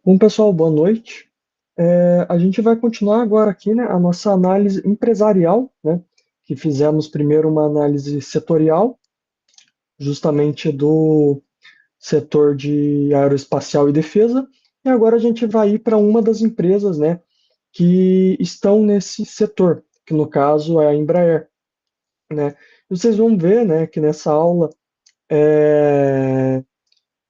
Bom, pessoal, boa noite. A gente vai continuar agora aqui, né, a nossa análise empresarial, né, que fizemos primeiro uma análise setorial, justamente do setor de aeroespacial e defesa, e agora a gente vai ir para uma das empresas, né, que estão nesse setor, que no caso é a Embraer, né. E vocês vão ver, né, que nessa aula é,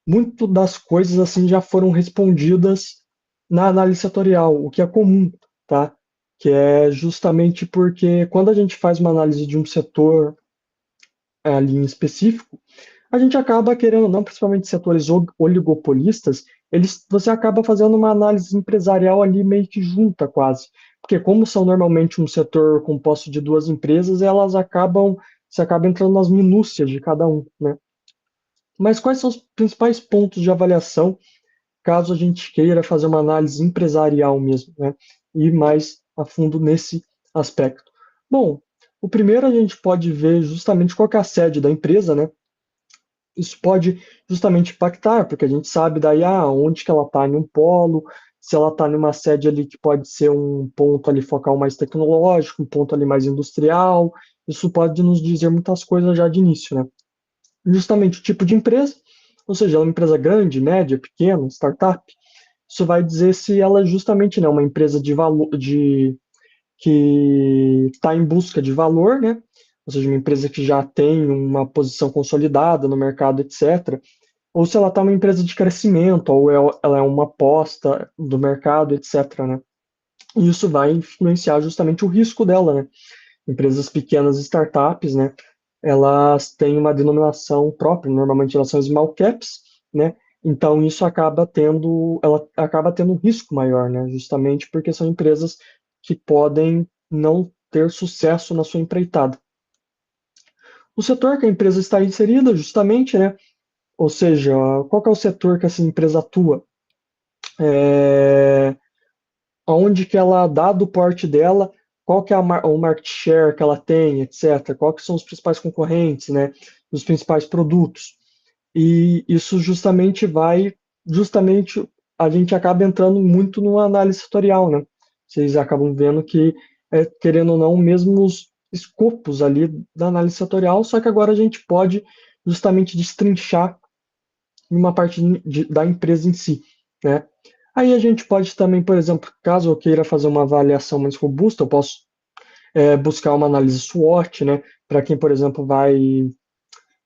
muito das coisas assim já foram respondidas na análise setorial, o que é comum, tá? Que é justamente porque quando a gente faz uma análise de um setor ali em específico, a gente acaba querendo ou não, principalmente setores oligopolistas, você acaba fazendo uma análise empresarial ali meio que junta quase, porque como são normalmente um setor composto de duas empresas, você acaba entrando nas minúcias de cada um, né? Mas quais são os principais pontos de avaliação caso a gente queira fazer uma análise empresarial mesmo, né? Ir mais a fundo nesse aspecto. Bom, o primeiro a gente pode ver justamente qual que é a sede da empresa, né? Isso pode justamente impactar, porque a gente sabe daí onde que ela está em um polo, se ela está numa sede ali que pode ser um ponto ali focal mais tecnológico, um ponto ali mais industrial, isso pode nos dizer muitas coisas já de início, né? Justamente o tipo de empresa, ou seja, ela é uma empresa grande, média, pequena, startup, isso vai dizer se ela é justamente, né, uma empresa de valor, que está em busca de valor, né? Ou seja, uma empresa que já tem uma posição consolidada no mercado, etc. Ou se ela está uma empresa de crescimento, ou ela é uma aposta do mercado, etc. Né? E isso vai influenciar justamente o risco dela, né? Empresas pequenas, startups, né? Elas têm uma denominação própria, normalmente elas são small caps, né? Então ela acaba tendo um risco maior, né? Justamente porque são empresas que podem não ter sucesso na sua empreitada. O setor que a empresa está inserida, justamente, né? Ou seja, qual que é o setor que essa empresa atua? É, Onde que ela, dado o porte dela, qual que é o market share que ela tem, etc. Qual que são os principais concorrentes, né? Os principais produtos. E isso justamente a gente acaba entrando muito numa análise setorial, né? Vocês acabam vendo que, querendo ou não, mesmo os escopos ali da análise setorial, só que agora a gente pode justamente destrinchar em uma parte da empresa em si, né? Aí a gente pode também, por exemplo, caso eu queira fazer uma avaliação mais robusta, eu posso buscar uma análise SWOT, né? Para quem, por exemplo, vai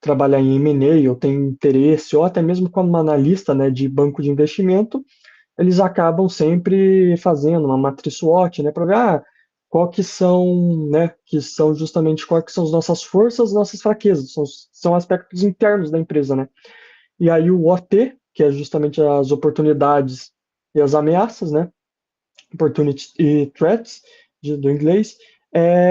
trabalhar em M&A ou tem interesse, ou até mesmo como analista, né, de banco de investimento, eles acabam sempre fazendo uma matriz SWOT, né, para ver qual que são, né, que são justamente quais que são as nossas forças, nossas fraquezas, são aspectos internos da empresa, né? E aí o OT, que é justamente as oportunidades e as ameaças, né? Opportunities e threats, do inglês,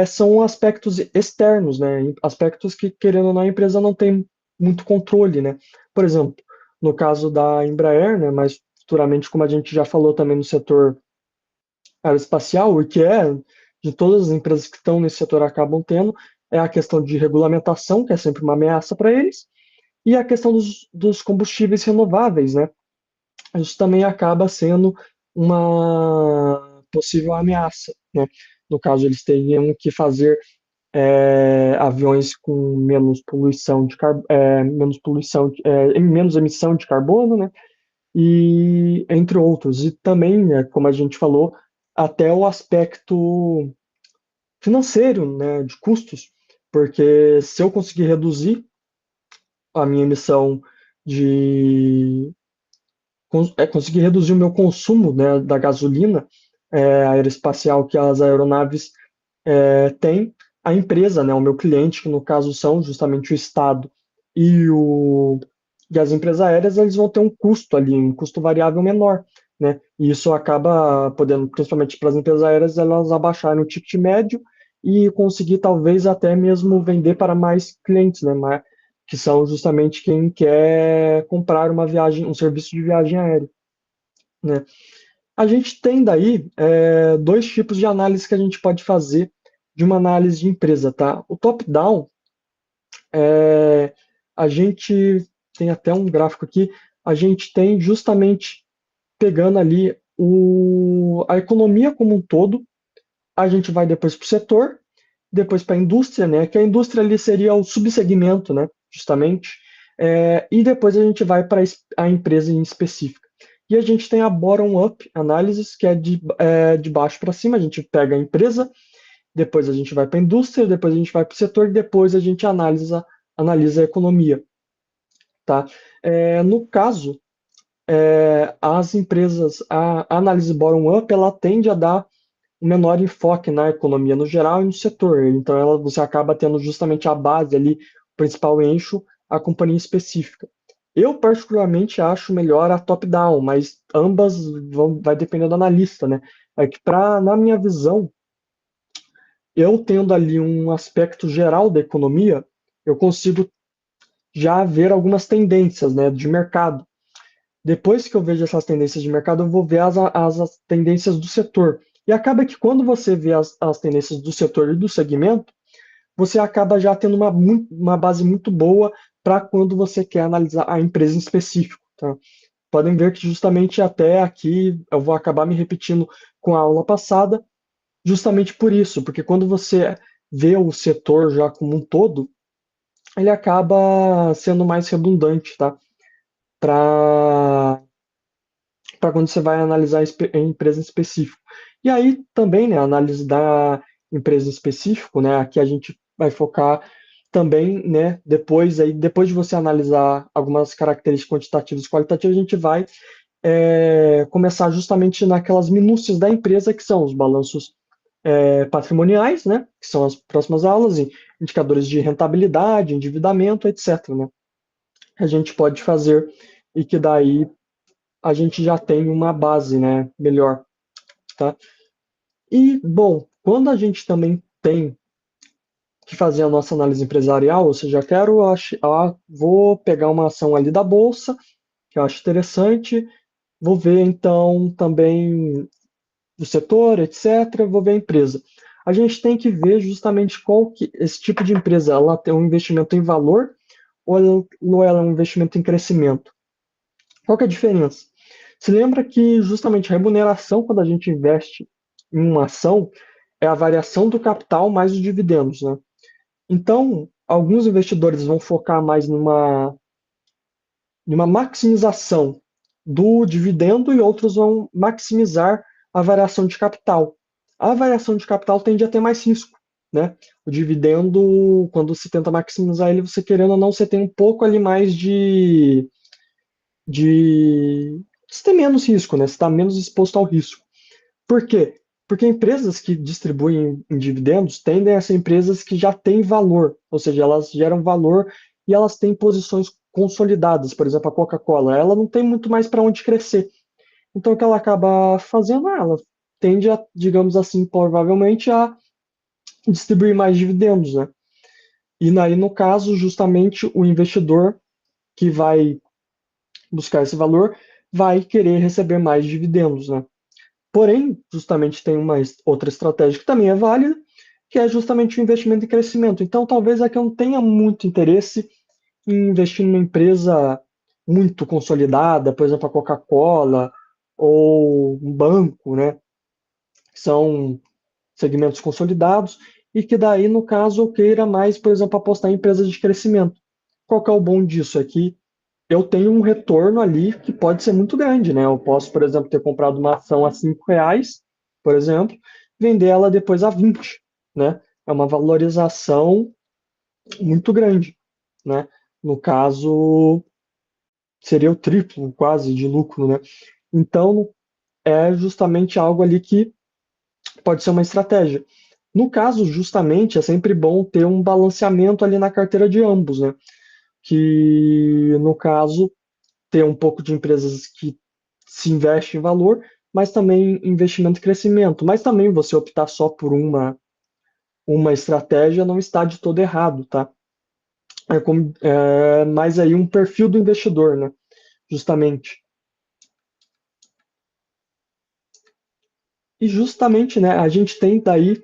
são aspectos externos, né? Aspectos que, querendo ou não, a empresa não tem muito controle, né? Por exemplo, no caso da Embraer, né? Mas futuramente, como a gente já falou também no setor aeroespacial, o que de todas as empresas que estão nesse setor acabam tendo, é a questão de regulamentação, que é sempre uma ameaça para eles, e a questão dos combustíveis renováveis, né? Isso também acaba sendo uma possível ameaça, né? No caso, eles teriam que fazer aviões com menos poluição, menos emissão de carbono, né? E entre outros. E também, né, como a gente falou, até o aspecto financeiro, né, de custos, porque se eu conseguir reduzir a minha emissão de conseguir reduzir o meu consumo, né, da gasolina aeroespacial que as aeronaves têm, a empresa, né, o meu cliente, que no caso são justamente o Estado e, e as empresas aéreas, eles vão ter um custo ali, um custo variável menor, né? E isso acaba podendo, principalmente para as empresas aéreas, elas abaixarem o ticket médio e conseguir talvez até mesmo vender para mais clientes, né? Que são justamente quem quer comprar uma viagem, um serviço de viagem aérea, né? A gente tem daí dois tipos de análise que a gente pode fazer de uma análise de empresa, tá? O top-down, é, a gente tem até um gráfico aqui, a gente tem justamente. pegando ali a economia como um todo, a gente vai depois para o setor, depois para a indústria, né? Que a indústria ali seria o subsegmento, né? Justamente. E depois a gente vai para a empresa em específica. E a gente tem a bottom-up análisis, que é de baixo para cima. A gente pega a empresa, depois a gente vai para a indústria, depois a gente vai para o setor, e depois a gente analisa a economia, tá? No caso, as empresas, a análise bottom-up, ela tende a dar um menor enfoque na economia no geral e no setor. Então, você acaba tendo justamente a base ali, o principal eixo, a companhia específica. Eu, particularmente, acho melhor a top-down, mas ambas vai depender do analista, né? É que, na minha visão, eu tendo ali um aspecto geral da economia, eu consigo já ver algumas tendências, né, de mercado. Depois que eu vejo essas tendências de mercado, eu vou ver as tendências do setor. E acaba que quando você vê as tendências do setor e do segmento, você acaba já tendo uma base muito boa para quando você quer analisar a empresa em específico. Tá? Podem ver que justamente até aqui eu vou acabar me repetindo com a aula passada, justamente por isso, porque quando você vê o setor já como um todo, ele acaba sendo mais redundante, tá? Para quando você vai analisar a empresa em específico. E aí também, né, a análise da empresa em específico, né, aqui a gente vai focar também, né, depois de você analisar algumas características quantitativas e qualitativas, a gente vai começar justamente naquelas minúcias da empresa, que são os balanços patrimoniais, né, que são as próximas aulas, e indicadores de rentabilidade, endividamento, etc., né, a gente pode fazer e que daí a gente já tem uma base, né, melhor, tá? E, bom, quando a gente também tem que fazer a nossa análise empresarial, ou seja, vou pegar uma ação ali da bolsa, que eu acho interessante, vou ver então também o setor, etc., vou ver a empresa. A gente tem que ver justamente qual que esse tipo de empresa, ela tem um investimento em valor ou ela é um investimento em crescimento. Qual que é a diferença? Se lembra que justamente a remuneração, quando a gente investe em uma ação, é a variação do capital mais os dividendos, né? Então, alguns investidores vão focar mais numa maximização do dividendo e outros vão maximizar a variação de capital. A variação de capital tende a ter mais risco, né? O dividendo, quando se tenta maximizar ele, você querendo ou não, você tem um pouco ali mais de você tem menos risco, né? Você está menos exposto ao risco. Por quê? Porque empresas que distribuem em dividendos tendem a ser empresas que já têm valor, ou seja, elas geram valor e elas têm posições consolidadas. Por exemplo, a Coca-Cola, ela não tem muito mais para onde crescer. Então, o que ela acaba fazendo, ela tende a, digamos assim, provavelmente a distribuir mais dividendos, né? E aí, no caso, justamente o investidor que vai buscar esse valor vai querer receber mais dividendos, né? Porém, justamente tem uma outra estratégia que também é válida, que é justamente o investimento em crescimento. Então, talvez aqui eu não tenha muito interesse em investir numa empresa muito consolidada, por exemplo, a Coca-Cola ou um banco, né? Que são segmentos consolidados e que daí, no caso, eu queira mais, por exemplo, apostar em empresas de crescimento. Qual que é o bom disso? É que eu tenho um retorno ali que pode ser muito grande, né? Eu posso, por exemplo, ter comprado uma ação a R$ 5, por exemplo, vender ela depois a 20, né? É uma valorização muito grande, né? No caso, seria o triplo quase de lucro, né? Então, é justamente algo ali que pode ser uma estratégia. No caso, justamente, é sempre bom ter um balanceamento ali na carteira de ambos, né? Que, no caso, ter um pouco de empresas que se investem em valor, mas também investimento e crescimento. Mas também você optar só por uma estratégia não está de todo errado, tá? Mais aí um perfil do investidor, né? Justamente. E justamente, né, a gente tem daí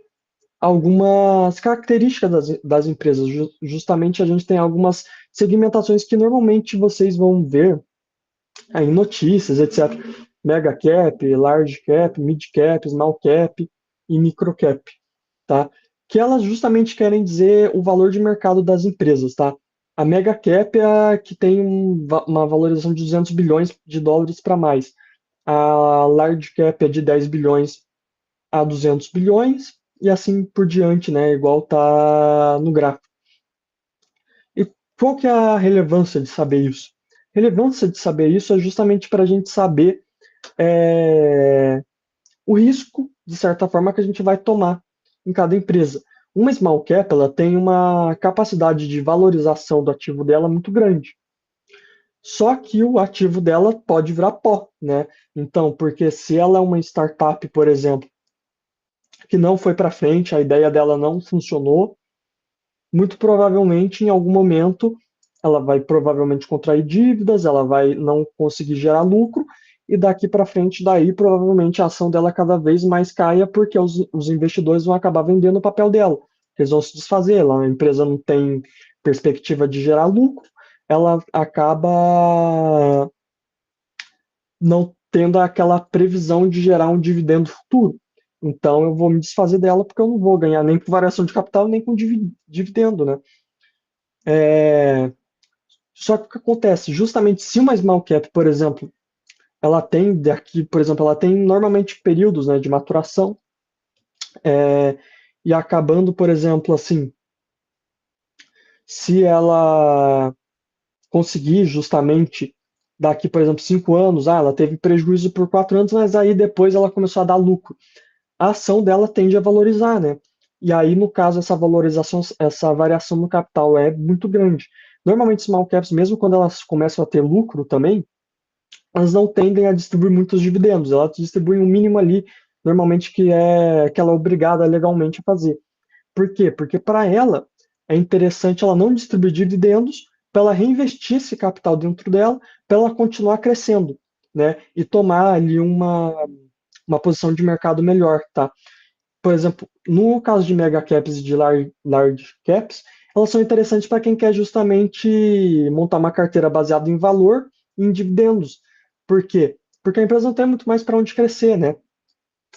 algumas características das empresas. Justamente a gente tem algumas segmentações que normalmente vocês vão ver aí em notícias, etc. mega cap, large cap, mid cap, small cap e micro cap, tá? Que elas justamente querem dizer o valor de mercado das empresas, tá? A mega cap é a que tem uma valorização de 200 bilhões de dólares para mais. A large cap é de 10 bilhões a 200 bilhões e assim por diante, né? Igual tá no gráfico. E qual que é a relevância de saber isso? A relevância de saber isso é justamente para a gente saber é, o risco, de certa forma, que a gente vai tomar em cada empresa. Uma small cap, ela tem uma capacidade de valorização do ativo dela muito grande. Só que o ativo dela pode virar pó, né? Então, porque se ela é uma startup, por exemplo, que não foi para frente, a ideia dela não funcionou, muito provavelmente em algum momento ela vai provavelmente contrair dívidas, ela vai não conseguir gerar lucro e daqui para frente daí provavelmente a ação dela cada vez mais caia porque os investidores vão acabar vendendo o papel dela, eles vão se desfazer, a empresa não tem perspectiva de gerar lucro, ela acaba não tendo aquela previsão de gerar um dividendo futuro. Então eu vou me desfazer dela porque eu não vou ganhar nem com variação de capital nem com dividendo, né? Só que o que acontece? Justamente se uma small cap, por exemplo, ela tem daqui, por exemplo, ela tem normalmente períodos, né, de maturação, é, e acabando, por exemplo, assim, se ela conseguir justamente daqui, por exemplo, 5 anos, ela teve prejuízo por 4 anos, mas aí depois ela começou a dar lucro. A ação dela tende a valorizar, né? E aí, no caso, essa valorização, essa variação no capital é muito grande. Normalmente, small caps, mesmo quando elas começam a ter lucro também, elas não tendem a distribuir muitos dividendos, elas distribuem um mínimo ali, normalmente que ela é obrigada legalmente a fazer. Por quê? Porque para ela é interessante ela não distribuir dividendos, para ela reinvestir esse capital dentro dela, para ela continuar crescendo, né? E tomar ali uma posição de mercado melhor, tá? Por exemplo, no caso de mega caps e de large caps, elas são interessantes para quem quer justamente montar uma carteira baseada em valor e em dividendos. Por quê? Porque a empresa não tem muito mais para onde crescer, né?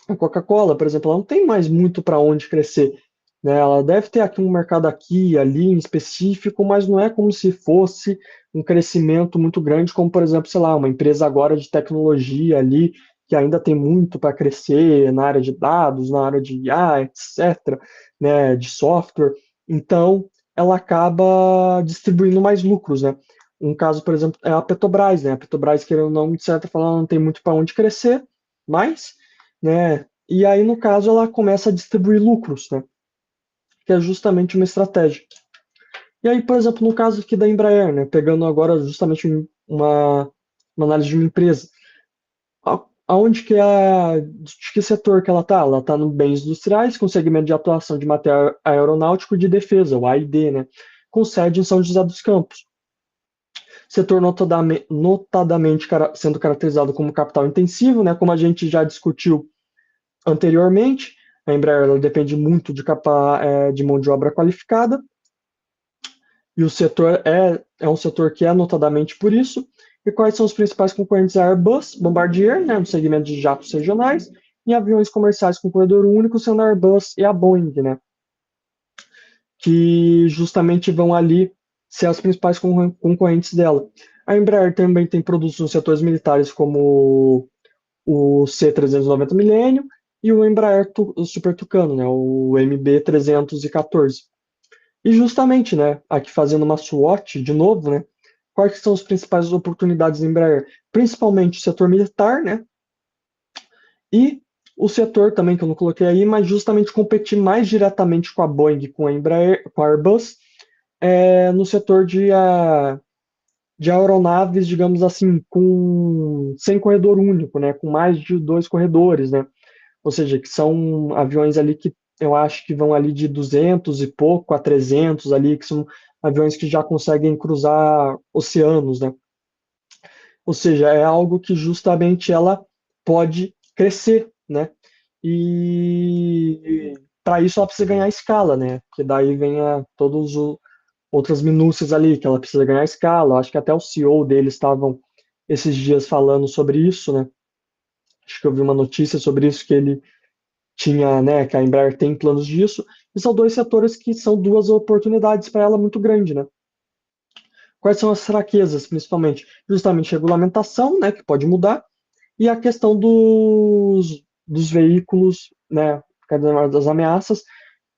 A Coca-Cola, por exemplo, ela não tem mais muito para onde crescer, né? Ela deve ter aqui um mercado aqui, ali, em específico, mas não é como se fosse um crescimento muito grande, como, por exemplo, sei lá, uma empresa agora de tecnologia ali, que ainda tem muito para crescer na área de dados, na área de IA, etc., né, de software. Então, ela acaba distribuindo mais lucros, né? Um caso, por exemplo, é a Petrobras, né? A Petrobras, querendo ou não, de certa forma, não tem muito para onde crescer, mas né? E aí, no caso, ela começa a distribuir lucros, né? Que é justamente uma estratégia. E aí, por exemplo, no caso aqui da Embraer, né? Pegando agora justamente uma análise de uma empresa. Aonde que é, de que setor que ela está? Ela está no bens industriais, com segmento de atuação de material aeronáutico e de defesa, o A&D, né? Com sede em São José dos Campos. Setor notadamente sendo caracterizado como capital intensivo, né? Como a gente já discutiu anteriormente, a Embraer ela depende muito de mão de obra qualificada, e o setor é um setor que é notadamente por isso. E quais são os principais concorrentes? A Airbus, Bombardier, né, no segmento de jatos regionais, e aviões comerciais com corredor único, sendo a Airbus e a Boeing, né, que justamente vão ali ser as principais concorrentes dela. A Embraer também tem produtos nos setores militares, como o C390 Millennium e o Embraer Super Tucano, né, o MB314. E justamente, né, aqui fazendo uma SWOT de novo, né, quais são as principais oportunidades da Embraer? Principalmente o setor militar, né, e o setor também que eu não coloquei aí, mas justamente competir mais diretamente com a Boeing, com a Embraer, com a Airbus, no setor de aeronaves, digamos assim, sem corredor único, né, com mais de 2 corredores, né, ou seja, que são aviões ali que eu acho que vão ali de 200 e pouco a 300 ali, que são aviões que já conseguem cruzar oceanos, né? Ou seja, é algo que justamente ela pode crescer, né? E para isso ela precisa ganhar escala, né? Porque daí vem todas as outras minúcias ali, que ela precisa ganhar escala. Acho que até o CEO deles estavam esses dias falando sobre isso, né? acho que eu vi uma notícia sobre isso, que ele tinha, né, que a Embraer tem planos disso, e são dois setores que são duas oportunidades para ela muito grande, né? Quais são as fraquezas, principalmente? Justamente regulamentação, né, que pode mudar, e a questão dos veículos, né, das ameaças,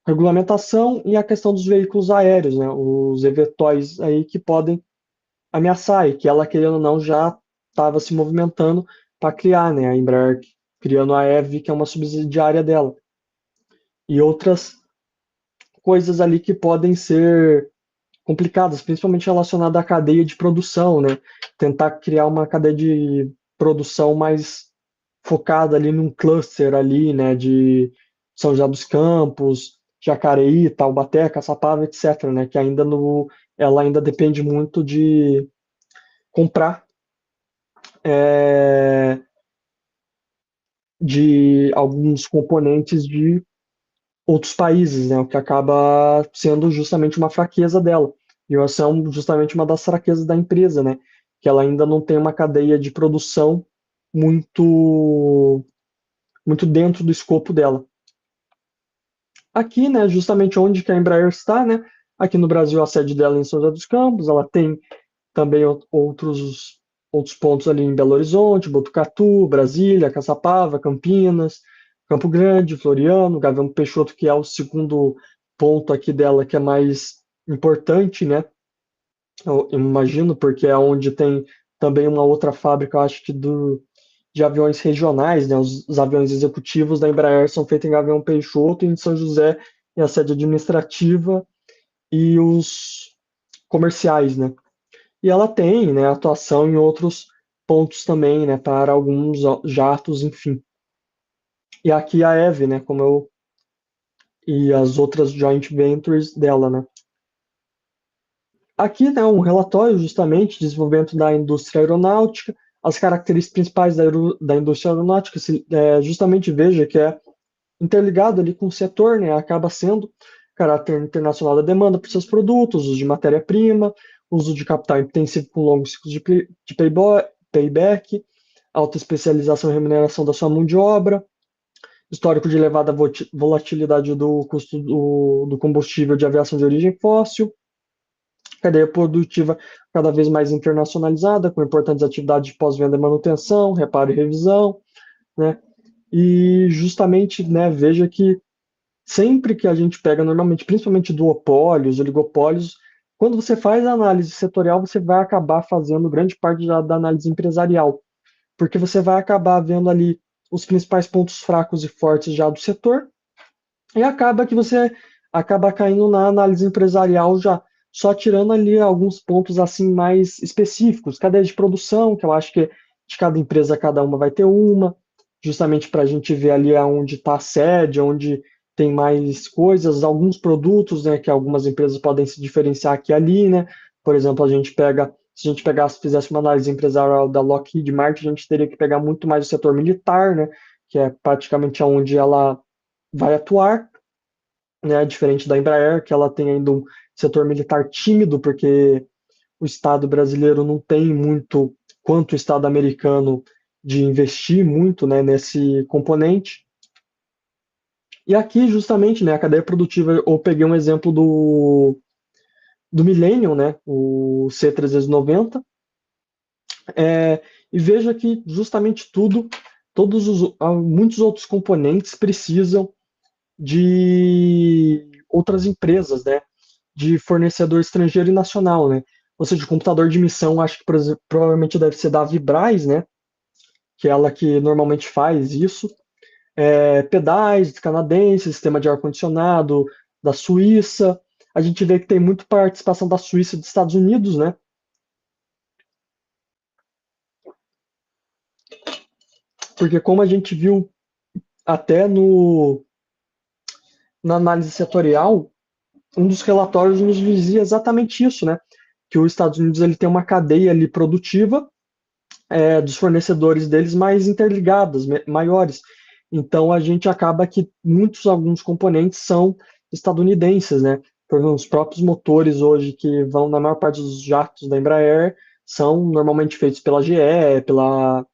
regulamentação e a questão dos veículos aéreos, né, os eVTOLs aí que podem ameaçar e que ela, querendo ou não, já estava se movimentando para criar, né, a Embraer criando a EVE, que é uma subsidiária dela, e outras coisas ali que podem ser complicadas, principalmente relacionada à cadeia de produção, né? Tentar criar uma cadeia de produção mais focada ali num cluster ali, né? De São José dos Campos, Jacareí, Taubaté, Caçapava, etc., né? Que ainda ela ainda depende muito de comprar é, de alguns componentes de outros países, né? O que acaba sendo justamente uma fraqueza dela. E essa é justamente uma das fraquezas da empresa, né? Que ela ainda não tem uma cadeia de produção muito muito dentro do escopo dela. Aqui, né, justamente onde que a Embraer está, né? Aqui no Brasil, a sede dela é em São José dos Campos, ela tem também outros pontos ali em Belo Horizonte, Botucatu, Brasília, Caçapava, Campinas, Campo Grande, Floriano, Gavião Peixoto, que é o segundo ponto aqui dela que é mais importante, né? Eu imagino, porque é onde tem também uma outra fábrica, eu acho que de aviões regionais, né? Os aviões executivos da Embraer são feitos em Gavião Peixoto e em São José é a sede administrativa e os comerciais, né? E ela tem, né, atuação em outros pontos também, né, para alguns jatos, enfim. E aqui a EVE, né, como eu e as outras joint ventures dela, né. Aqui, né, um relatório justamente de desenvolvimento da indústria aeronáutica, as características principais da indústria aeronáutica, justamente veja que é interligado ali com o setor, né, acaba sendo caráter internacional da demanda por seus produtos, uso de matéria-prima, uso de capital intensivo com longos ciclos de payback, alta especialização e remuneração da sua mão de obra, histórico de elevada volatilidade do custo do combustível de aviação de origem fóssil, cadeia produtiva cada vez mais internacionalizada, com importantes atividades de pós-venda e manutenção, reparo e revisão, né? E justamente, né, veja que sempre que a gente pega normalmente, principalmente duopólios, oligopólios, quando você faz a análise setorial, você vai acabar fazendo grande parte da análise empresarial, porque você vai acabar vendo ali os principais pontos fracos e fortes já do setor, e acaba que você acaba caindo na análise empresarial já, só tirando ali alguns pontos assim mais específicos, cadeia de produção, que eu acho que de cada empresa cada uma vai ter uma, justamente para a gente ver ali aonde está a sede, onde tem mais coisas, alguns produtos, né, que algumas empresas podem se diferenciar aqui e ali, né? Por exemplo, se a gente pegasse, fizesse uma análise empresarial da Lockheed Martin, a gente teria que pegar muito mais o setor militar, né, que é praticamente onde ela vai atuar, né, diferente da Embraer, que ela tem ainda um setor militar tímido, porque o Estado brasileiro não tem muito quanto o Estado americano de investir muito, né, nesse componente. E aqui, justamente, né, a cadeia produtiva, eu peguei um exemplo do Millennium, né, o C390, e veja que justamente muitos outros componentes precisam de outras empresas, né, de fornecedor estrangeiro e nacional, né. Ou seja, o computador de missão, acho que provavelmente deve ser da Vibraz, né, que é ela que normalmente faz isso. Pedais canadenses, sistema de ar-condicionado da Suíça. A gente vê que tem muita participação da Suíça e dos Estados Unidos, né? Porque como a gente viu até na análise setorial, um dos relatórios nos dizia exatamente isso, né? Que os Estados Unidos ele tem uma cadeia ali produtiva dos fornecedores deles mais interligadas, maiores. Então a gente acaba que alguns componentes são estadunidenses, né? Por exemplo, os próprios motores hoje que vão na maior parte dos jatos da Embraer são normalmente feitos pela GE, pela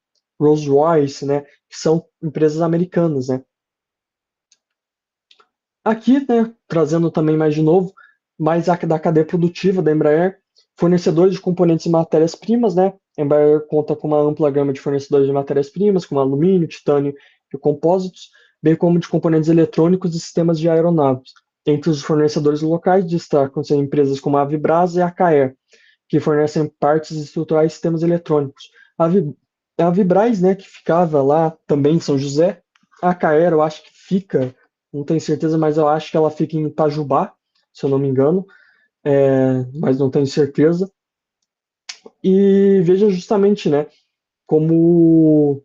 Rolls-Royce, né, que são empresas americanas, né. Aqui, né, trazendo também mais de novo, mais da cadeia produtiva da Embraer, fornecedores de componentes e matérias-primas, né? A Embraer conta com uma ampla gama de fornecedores de matérias-primas, como alumínio, titânio e compósitos, bem como de componentes eletrônicos e sistemas de aeronaves. Entre os fornecedores locais destacam-se empresas como a Avibras e a Caer, que fornecem partes estruturais e sistemas eletrônicos. A, Vi, a Vibraz, né, que ficava lá também em São José. A Caer, eu acho que fica, não tenho certeza, mas eu acho que ela fica em Itajubá, se eu não me engano, mas não tenho certeza. E veja justamente, né, como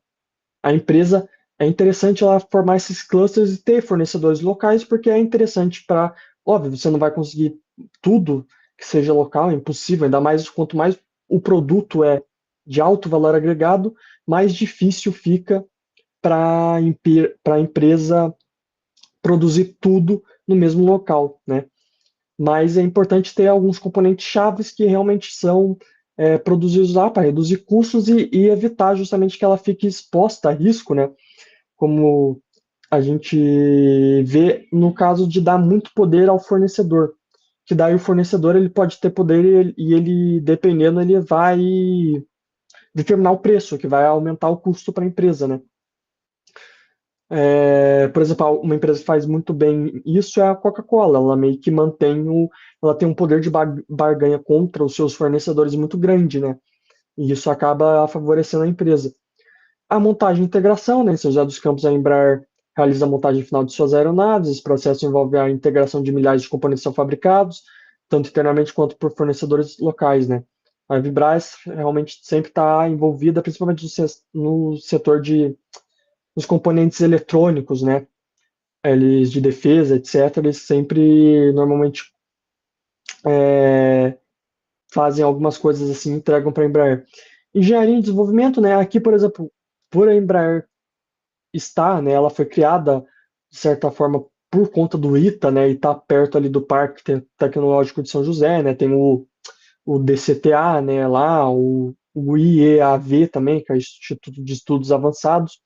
a empresa é interessante ela formar esses clusters e ter fornecedores locais, porque é interessante para, óbvio, você não vai conseguir tudo que seja local, é impossível, ainda mais quanto mais o produto é de alto valor agregado, mais difícil fica para a empresa produzir tudo no mesmo local, né? Mas é importante ter alguns componentes chaves que realmente são produzidos lá para reduzir custos e evitar justamente que ela fique exposta a risco, né? Como a gente vê no caso de dar muito poder ao fornecedor, que daí o fornecedor ele pode ter poder e ele, dependendo, ele vai determinar o preço, que vai aumentar o custo para a empresa, né? Por exemplo, uma empresa que faz muito bem isso é a Coca-Cola. Ela meio que ela tem um poder de barganha contra os seus fornecedores muito grande, né? E isso acaba favorecendo a empresa. A montagem e integração, né? Em São José dos Campos, a Embraer realiza a montagem final de suas aeronaves. Esse processo envolve a integração de milhares de componentes que são fabricados, tanto internamente quanto por fornecedores locais, né? A Vibraz realmente sempre está envolvida, principalmente no setor dos componentes eletrônicos, né? Eles de defesa, etc., eles sempre normalmente é, fazem algumas coisas assim, entregam para a Embraer. Engenharia e desenvolvimento, né? Aqui, por exemplo, por a Embraer estar, né? Ela foi criada de certa forma por conta do ITA, né? E está perto ali do Parque Tecnológico de São José, né? Tem o DCTA, né? Lá, o IEAV também, que é o Instituto de Estudos Avançados.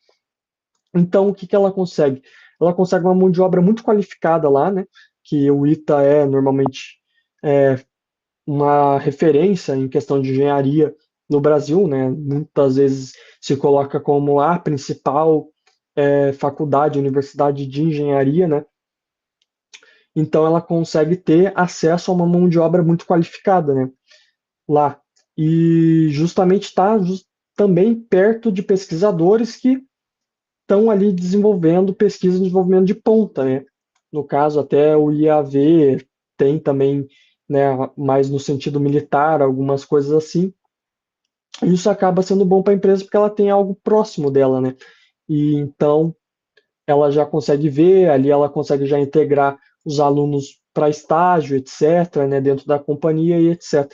Então, o que que ela consegue? Ela consegue uma mão de obra muito qualificada lá, né? Que o ITA é normalmente é, uma referência em questão de engenharia no Brasil, né? Muitas vezes se coloca como a principal faculdade, universidade de engenharia, né? Então ela consegue ter acesso a uma mão de obra muito qualificada, né? Lá. E justamente está também perto de pesquisadores que estão ali desenvolvendo pesquisa e desenvolvimento de ponta, né? No caso, até o IAV tem também, né, mais no sentido militar, algumas coisas assim. Isso acaba sendo bom para a empresa porque ela tem algo próximo dela, né? E então ela já consegue ver, ali ela consegue já integrar os alunos para estágio, etc., né, dentro da companhia e etc.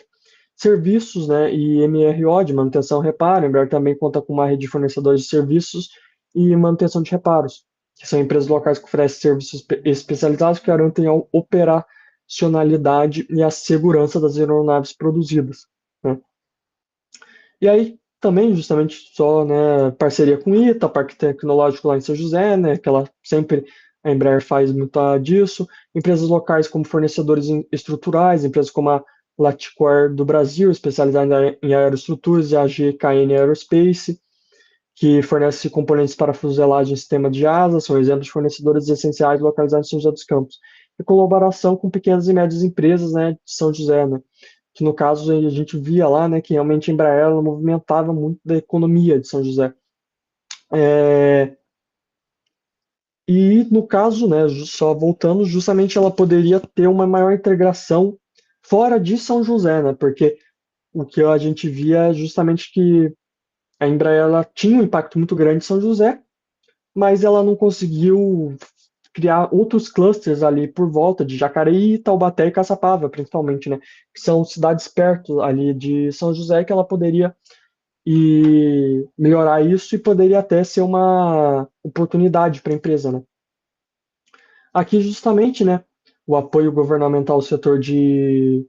Serviços, né, e MRO, de manutenção e reparo. A Embraer também conta com uma rede de fornecedores de serviços e manutenção de reparos, que são empresas locais que oferecem serviços especializados que garantem a operacionalidade e a segurança das aeronaves produzidas, né? E aí também, justamente, só, né, parceria com o ITA, Parque Tecnológico lá em São José, né, que ela sempre, a Embraer faz muito disso, empresas locais como fornecedores estruturais, empresas como a Laticor do Brasil, especializada em aeroestruturas, e a GKN Aerospace, que fornece componentes para fuselagem e sistema de asas, são exemplos de fornecedores essenciais localizados em São José dos Campos. E colaboração com pequenas e médias empresas, né, de São José, né, que no caso a gente via lá, né, que realmente a Embraer ela movimentava muito da economia de São José. É, e no caso, né, só voltando, justamente ela poderia ter uma maior integração fora de São José, né, porque o que a gente via é justamente que a Embraer ela tinha um impacto muito grande em São José, mas ela não conseguiu criar outros clusters ali por volta de Jacareí, Taubaté e Caçapava, principalmente, né? Que são cidades perto ali de São José que ela poderia melhorar isso e poderia até ser uma oportunidade para a empresa, né? Aqui justamente, né, o apoio governamental ao setor de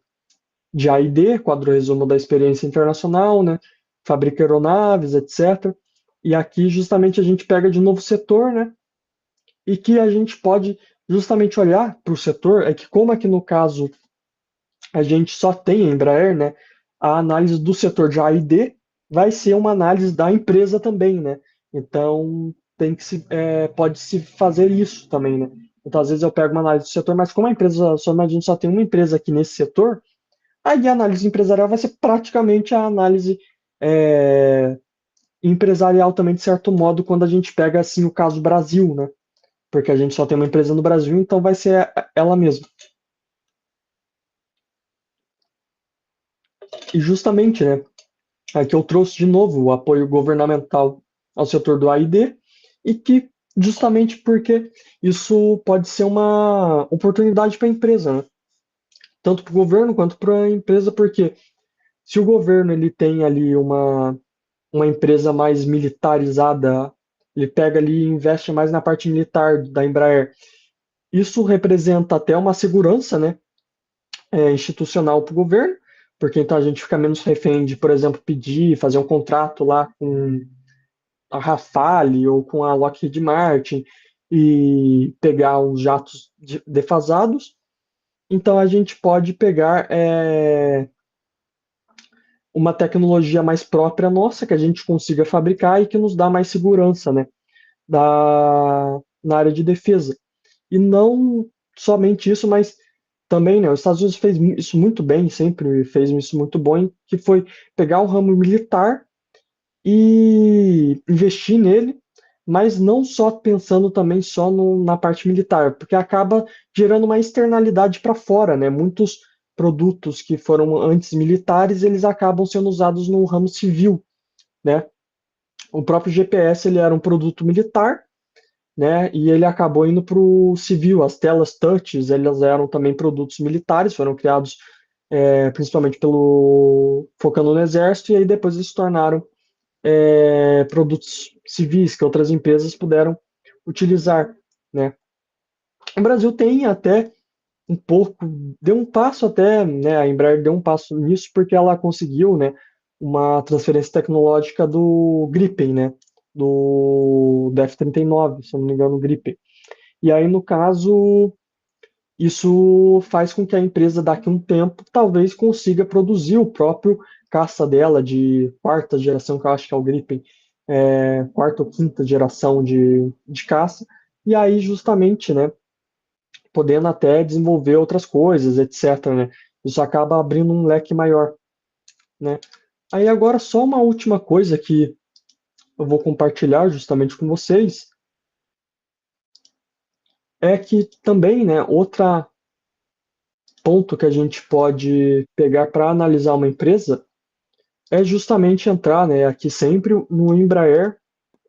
A&D, quadro resumo da experiência internacional, né, fabrica aeronaves, etc. E aqui justamente a gente pega de novo o setor, né? E que a gente pode justamente olhar para o setor, é que como aqui no caso a gente só tem a Embraer, né? A análise do setor de A e D vai ser uma análise da empresa também, né? Então tem que pode se fazer isso também, né? Então às vezes eu pego uma análise do setor, mas como a empresa a gente só tem uma empresa aqui nesse setor, aí a análise empresarial vai ser praticamente a análise é, empresarial também, de certo modo, quando a gente pega assim o caso Brasil, né? Porque a gente só tem uma empresa no Brasil, então vai ser ela mesma. E justamente, né, aqui eu trouxe de novo o apoio governamental ao setor do A&D e que justamente porque isso pode ser uma oportunidade para a empresa, né? Tanto para o governo quanto para a empresa, porque se o governo ele tem ali uma empresa mais militarizada, ele pega ali e investe mais na parte militar da Embraer. Isso representa até uma segurança, né, institucional para o governo, porque então a gente fica menos refém de, por exemplo, pedir, fazer um contrato lá com a Rafale ou com a Lockheed Martin e pegar os jatos defasados. Então a gente pode pegar uma tecnologia mais própria nossa, que a gente consiga fabricar e que nos dá mais segurança, né, na área de defesa. E não somente isso, mas também, né, os Estados Unidos fez isso muito bem, sempre fez isso muito bom, que foi pegar o ramo militar e investir nele, mas não só pensando também só na parte militar, porque acaba gerando uma externalidade para fora, né? Muitos produtos que foram antes militares, eles acabam sendo usados no ramo civil, né? O próprio GPS ele era um produto militar, né? E ele acabou indo para o civil. As telas touches, elas eram também produtos militares, foram criados principalmente pelo focando no exército e aí depois eles se tornaram produtos civis que outras empresas puderam utilizar, né? O Brasil tem até um pouco, deu um passo até, né? A Embraer deu um passo nisso porque ela conseguiu, né? Uma transferência tecnológica do Gripen, né? Do F-39, se eu não me engano, Gripen. E aí, no caso, isso faz com que a empresa, daqui a um tempo, talvez consiga produzir o próprio caça dela de quarta geração, que eu acho que é o Gripen, quarta ou quinta geração de caça, e aí justamente, né, podendo até desenvolver outras coisas, etc, né? Isso acaba abrindo um leque maior, né? Aí agora só uma última coisa que eu vou compartilhar justamente com vocês, é que também, né, outra ponto que a gente pode pegar para analisar uma empresa é justamente entrar, né, aqui sempre no Embraer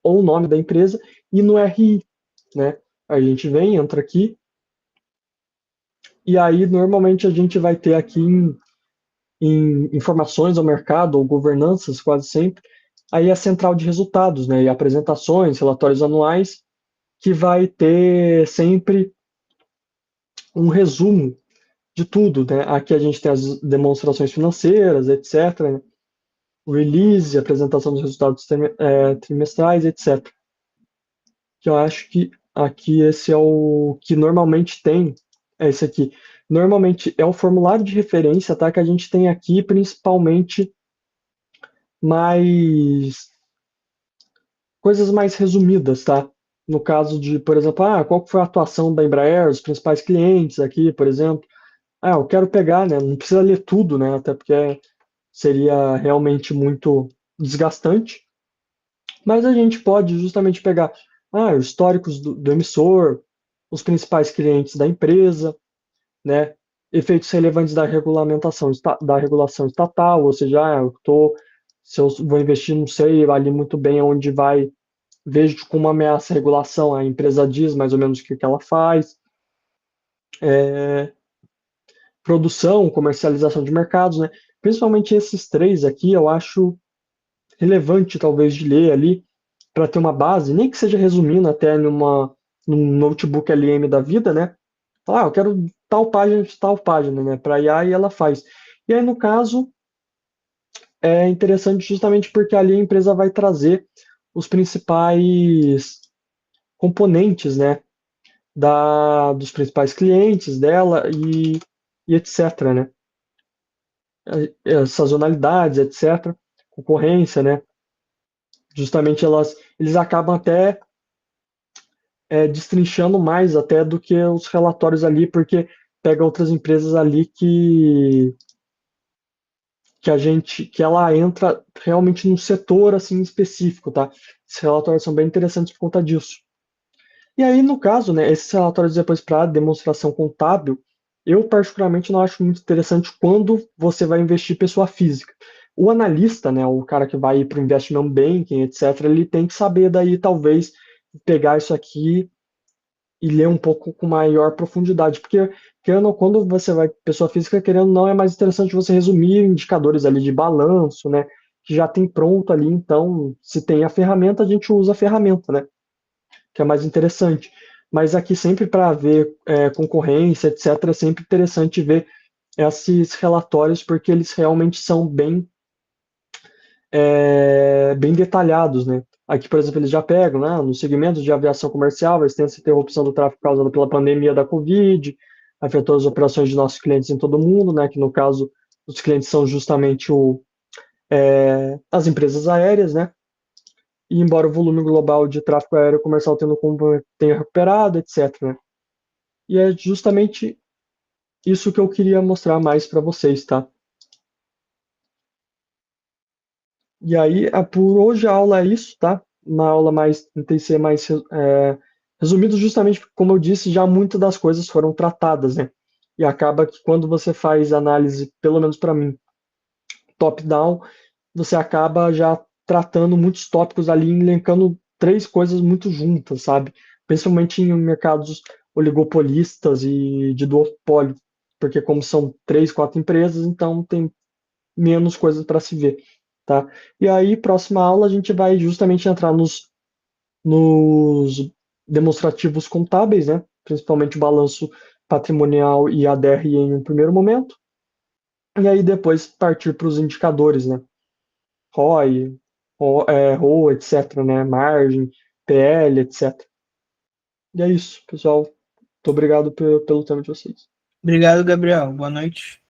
ou o nome da empresa e no RI, né? A gente vem, entra aqui e aí normalmente a gente vai ter aqui em informações ao mercado ou governanças quase sempre aí a central de resultados, né? E apresentações, relatórios anuais que vai ter sempre um resumo de tudo, né? Aqui a gente tem as demonstrações financeiras, etc, né? Release, apresentação dos resultados trimestrais, etc. Que eu acho que aqui esse é o que normalmente tem, é esse aqui. Normalmente é o formulário de referência, tá? Que a gente tem aqui, principalmente mais coisas mais resumidas, tá? No caso de, por exemplo, qual foi a atuação da Embraer, os principais clientes aqui, por exemplo. Eu quero pegar, né? Não precisa ler tudo, né? Até porque seria realmente muito desgastante. Mas a gente pode justamente pegar os históricos do emissor, os principais clientes da empresa, né? Efeitos relevantes da regulamentação, da regulação estatal, ou seja, se eu vou investir, não sei ali muito bem onde vai, vejo como ameaça a regulação, a empresa diz mais ou menos o que ela faz. Produção, comercialização de mercados, né? Principalmente esses três aqui, eu acho relevante talvez de ler ali para ter uma base, nem que seja resumindo até num notebook LM da vida, né? Falar, eu quero tal página de tal página, né? Para IA e ela faz. E aí, no caso, é interessante justamente porque ali a empresa vai trazer os principais componentes, né, dos principais clientes dela e etc, né? Sazonalidades, etc, concorrência, né? Justamente eles acabam até destrinchando mais até do que os relatórios ali, porque pega outras empresas ali que ela entra realmente num setor assim específico, tá? Esses relatórios são bem interessantes por conta disso. E aí, no caso, né, esses relatórios depois para demonstração contábil, eu particularmente não acho muito interessante quando você vai investir pessoa física. O analista, né, o cara que vai para o investment banking, etc., ele tem que saber daí talvez pegar isso aqui e ler um pouco com maior profundidade, porque quando você vai pessoa física, querendo ou não, é mais interessante você resumir indicadores ali de balanço, né, que já tem pronto ali, então se tem a ferramenta, a gente usa a ferramenta, né, que é mais interessante. Mas aqui sempre para ver concorrência, etc., é sempre interessante ver esses relatórios, porque eles realmente são bem detalhados, né? Aqui, por exemplo, eles já pegam, né, no segmento de aviação comercial, a extensa interrupção do tráfego causada pela pandemia da Covid, afetou as operações de nossos clientes em todo o mundo, né, que no caso os clientes são justamente as empresas aéreas, né? E embora o volume global de tráfego aéreo comercial tenha recuperado, etc, né? E é justamente isso que eu queria mostrar mais para vocês, tá? E aí, por hoje a aula é isso, tá? Uma aula mais, tentei ser mais resumido justamente porque, como eu disse, já muitas das coisas foram tratadas, né? E acaba que quando você faz análise, pelo menos para mim, top-down, você acaba já tratando muitos tópicos ali, elencando três coisas muito juntas, sabe? Principalmente em mercados oligopolistas e de duopólio, porque como são três, quatro empresas, então tem menos coisas para se ver, tá? E aí, próxima aula, a gente vai justamente entrar nos demonstrativos contábeis, né? Principalmente o balanço patrimonial e a DRE em um primeiro momento, e aí depois partir para os indicadores, né? ROI, ROA, etc, né? Margem, PL, etc. E é isso, pessoal. Muito obrigado pelo tempo de vocês. Obrigado, Gabriel. Boa noite.